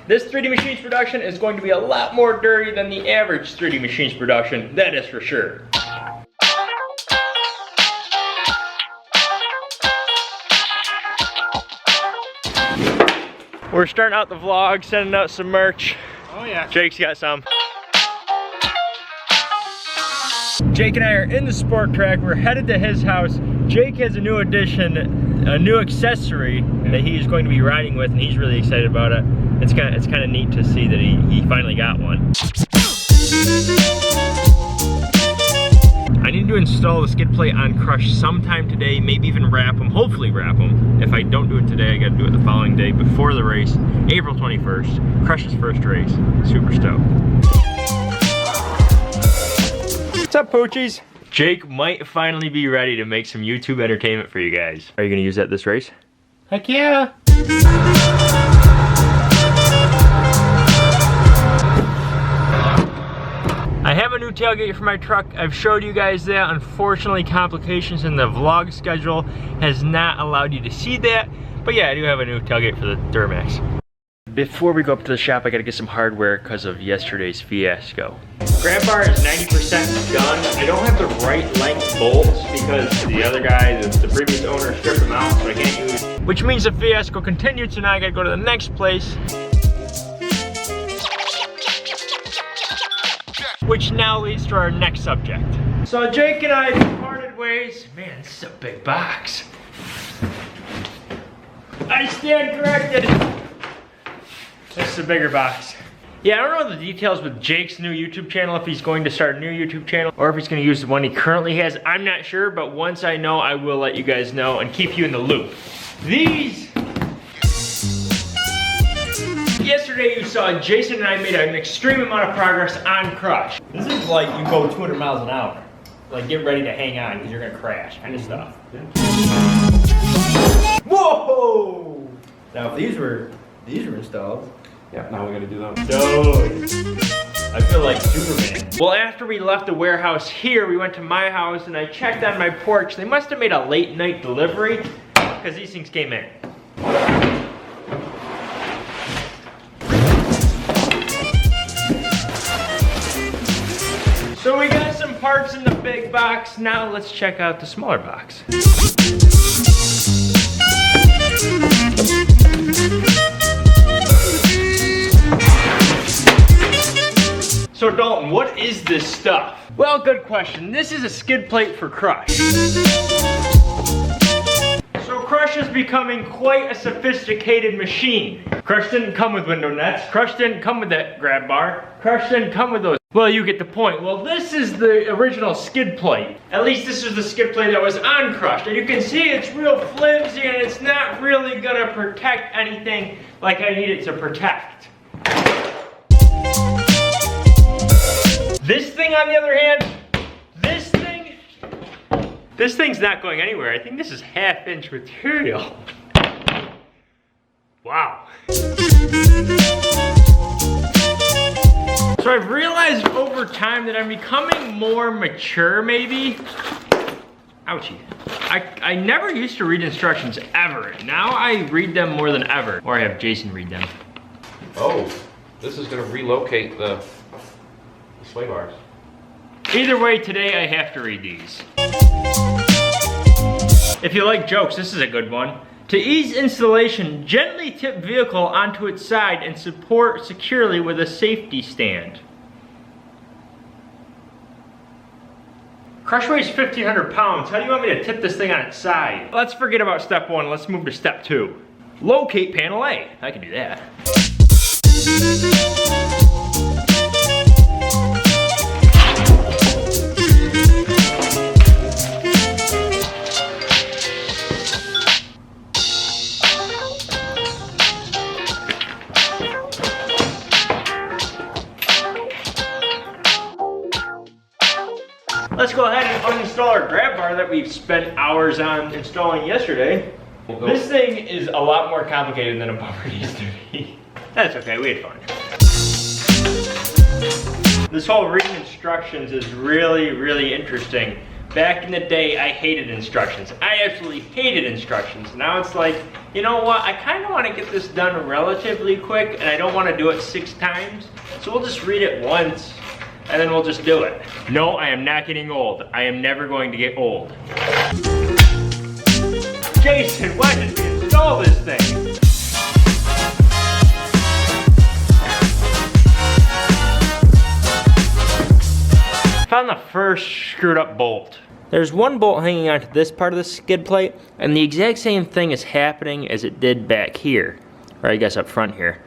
This 3D Machines production is going to be a lot more dirty than the average 3D Machines production, that is for sure. We're starting out the vlog, sending out some merch. Oh yeah. Jake's got some. Jake and I are in the Sport Track. We're headed to his house. Jake has a new addition, a new accessory that he's going to be riding with, and he's really excited about it. It's kind of neat to see that he finally got one. I need to install the skid plate on Crush sometime today, maybe even wrap them, hopefully wrap them. If I don't do it today, I gotta do it the following day before the race, April 21st, Crush's first race. Super stoked. What's up, Poochies? Jake might finally be ready to make some YouTube entertainment for you guys. Are you gonna use that this race? Heck yeah. I have a new tailgate for my truck. I've showed you guys that. Unfortunately, complications in the vlog schedule has not allowed you to see that. But yeah, I do have a new tailgate for the Duramax. Before we go up to the shop, I gotta get some hardware because of yesterday's fiasco. Grab bar is 90% done. I don't have the right length bolts because the other guy, the previous owner, stripped them out, so I can't use. Which means the fiasco continued, so now I gotta go to the next place. Which now leads to our next subject. So Jake and I parted ways. Man, this is a big box. I stand corrected. This is a bigger box. Yeah, I don't know the details with Jake's new YouTube channel, if he's going to start a new YouTube channel or if he's going to use the one he currently has. I'm not sure, but once I know, I will let you guys know and keep you in the loop. These. Yesterday you saw Jason and I made an extreme amount of progress on Crush. This is like you go 200 miles an hour. Like get ready to hang on because you're gonna crash kind of stuff. Whoa! Now if these were installed. Yeah, now we're gonna do those. Dude. I feel like Superman. Well, after we left the warehouse here, we went to my house and I checked on my porch. They must have made a late night delivery because these things came in. So we got some parts in the big box. Now let's check out the smaller box. So Dalton, what is this stuff? Well, good question. This is a skid plate for Crush. So Crush is becoming quite a sophisticated machine. Crush didn't come with window nets. Crush didn't come with that grab bar. Crush didn't come with those. Well, you get the point. Well, this is the original skid plate. At least this is the skid plate that was on Crush. And you can see it's real flimsy and it's not really gonna protect anything like I need it to protect. This thing, on the other hand, this thing's not going anywhere. I think this is 1/2 inch material. Wow. So I've realized over time that I'm becoming more mature, maybe. Ouchie. I never used to read instructions ever. Now I read them more than ever. Or I have Jason read them. Oh, this is gonna relocate the sway bars. Either way, today I have to read these. If you like jokes, this is a good one. To ease installation, gently tip vehicle onto its side and support securely with a safety stand. Crush weighs 1,500 pounds. How do you want me to tip this thing on its side? Let's forget about step 1. Let's move to step 2. Locate panel A. I can do that. Let's go ahead and uninstall our grab bar that we've spent hours on installing yesterday. This thing is a lot more complicated than a bumper used to be. That's okay, we had fun. This whole reading instructions is really, really interesting. Back in the day, I hated instructions. I absolutely hated instructions. Now it's like, you know what? I kind of want to get this done relatively quick, and I don't want to do it 6 times. So we'll just read it once, and then we'll just do it. No, I am not getting old. I am never going to get old. Jason, why did you install this thing? Found the first screwed up bolt. There's one bolt hanging onto this part of the skid plate, and the exact same thing is happening as it did back here, or I guess up front here.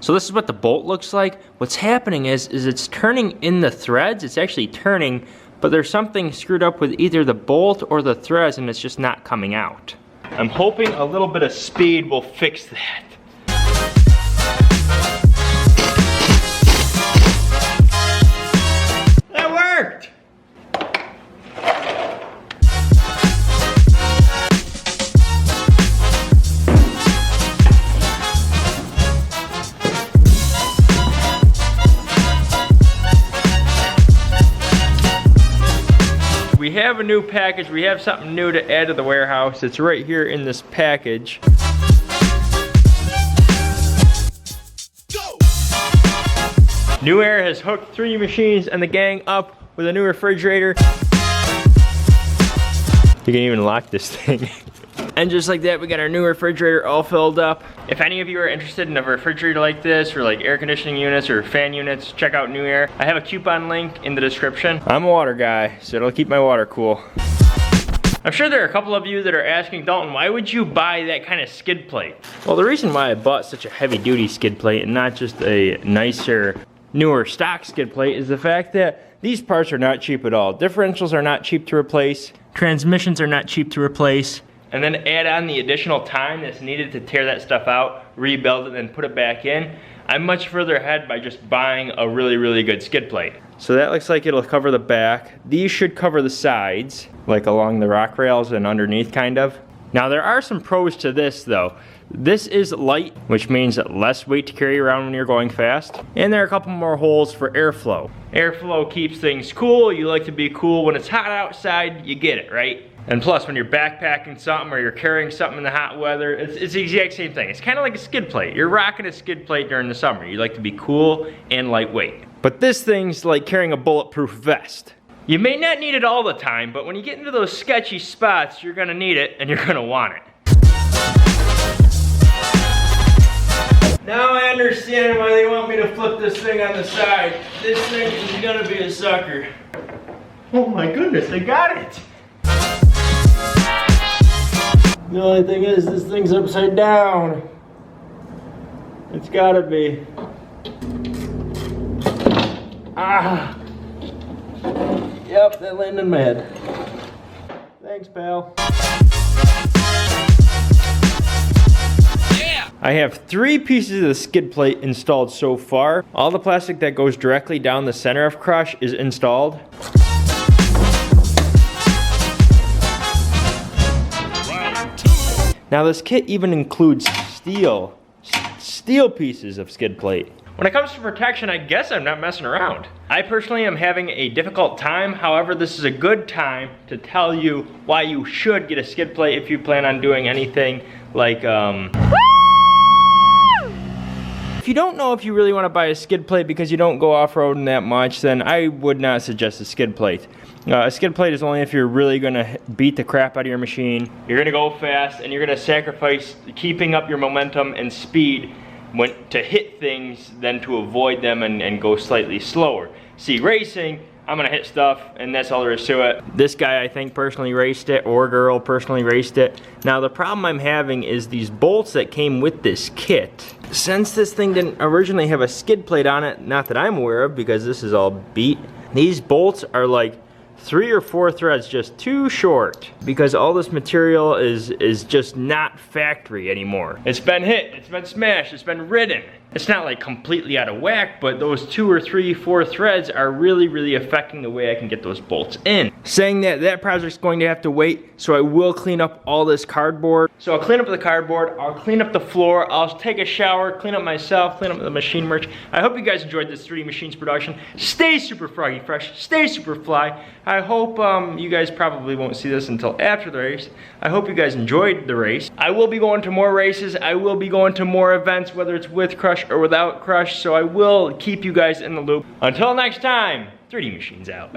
So this is what the bolt looks like. What's happening is it's turning in the threads. It's actually turning, but there's something screwed up with either the bolt or the threads, and it's just not coming out. I'm hoping a little bit of speed will fix that. We have a new package. We have something new to add to the warehouse. It's right here in this package. Go! New Air has hooked 3 machines and the gang up with a new refrigerator. You can even lock this thing. And just like that, we got our new refrigerator all filled up. If any of you are interested in a refrigerator like this, or like air conditioning units or fan units, check out New Air. I have a coupon link in the description. I'm a water guy, so it'll keep my water cool. I'm sure there are a couple of you that are asking, Dalton, why would you buy that kind of skid plate? Well, the reason why I bought such a heavy duty skid plate and not just a nicer, newer stock skid plate is the fact that these parts are not cheap at all. Differentials are not cheap to replace. Transmissions are not cheap to replace. And then add on the additional time that's needed to tear that stuff out, rebuild it, and put it back in. I'm much further ahead by just buying a really, really good skid plate. So that looks like it'll cover the back. These should cover the sides, like along the rock rails and underneath kind of. Now there are some pros to this though. This is light, which means less weight to carry around when you're going fast. And there are a couple more holes for airflow. Airflow keeps things cool. You like to be cool. When it's hot outside, you get it, right? And plus, when you're backpacking something or you're carrying something in the hot weather, it's the exact same thing. It's kind of like a skid plate. You're rocking a skid plate during the summer. You like to be cool and lightweight. But this thing's like carrying a bulletproof vest. You may not need it all the time, but when you get into those sketchy spots, you're gonna need it and you're gonna want it. Now I understand why they want me to flip this thing on the side. This thing is gonna be a sucker. Oh my goodness, they got it! The only thing is, this thing's upside down. It's gotta be. Ah! Yep, that landed in my head. Thanks, pal. Yeah! I have 3 pieces of the skid plate installed so far. All the plastic that goes directly down the center of crush is installed. Now this kit even includes steel pieces of skid plate. When it comes to protection, I guess I'm not messing around. I personally am having a difficult time. However, this is a good time to tell you why you should get a skid plate if you plan on doing anything like, If you don't know if you really want to buy a skid plate because you don't go off-roading that much, then I would not suggest a skid plate. A skid plate is only if you're really gonna beat the crap out of your machine. You're gonna go fast and you're gonna sacrifice keeping up your momentum and speed to hit things than to avoid them and go slightly slower. See, racing, I'm gonna hit stuff and that's all there is to it. This guy, I think, personally raced it, or girl personally raced it. Now the problem I'm having is these bolts that came with this kit. Since this thing didn't originally have a skid plate on it, not that I'm aware of because this is all beat, these bolts are like 3 or 4 threads just too short because all this material is just not factory anymore. It's been hit, it's been smashed, it's been ridden. It's not like completely out of whack, but those 2 or 3, 4 threads are really affecting the way I can get those bolts in. Saying that, that project's going to have to wait, so I will clean up all this cardboard. So I'll clean up the cardboard, I'll clean up the floor, I'll take a shower, clean up myself, clean up the machine merch. I hope you guys enjoyed this 3D Machines production. Stay super froggy fresh, stay super fly. I hope you guys probably won't see this until after the race. I hope you guys enjoyed the race. I will be going to more races, I will be going to more events, whether it's with Crush or without Crush, so I will keep you guys in the loop. Until next time, 3D Machines out.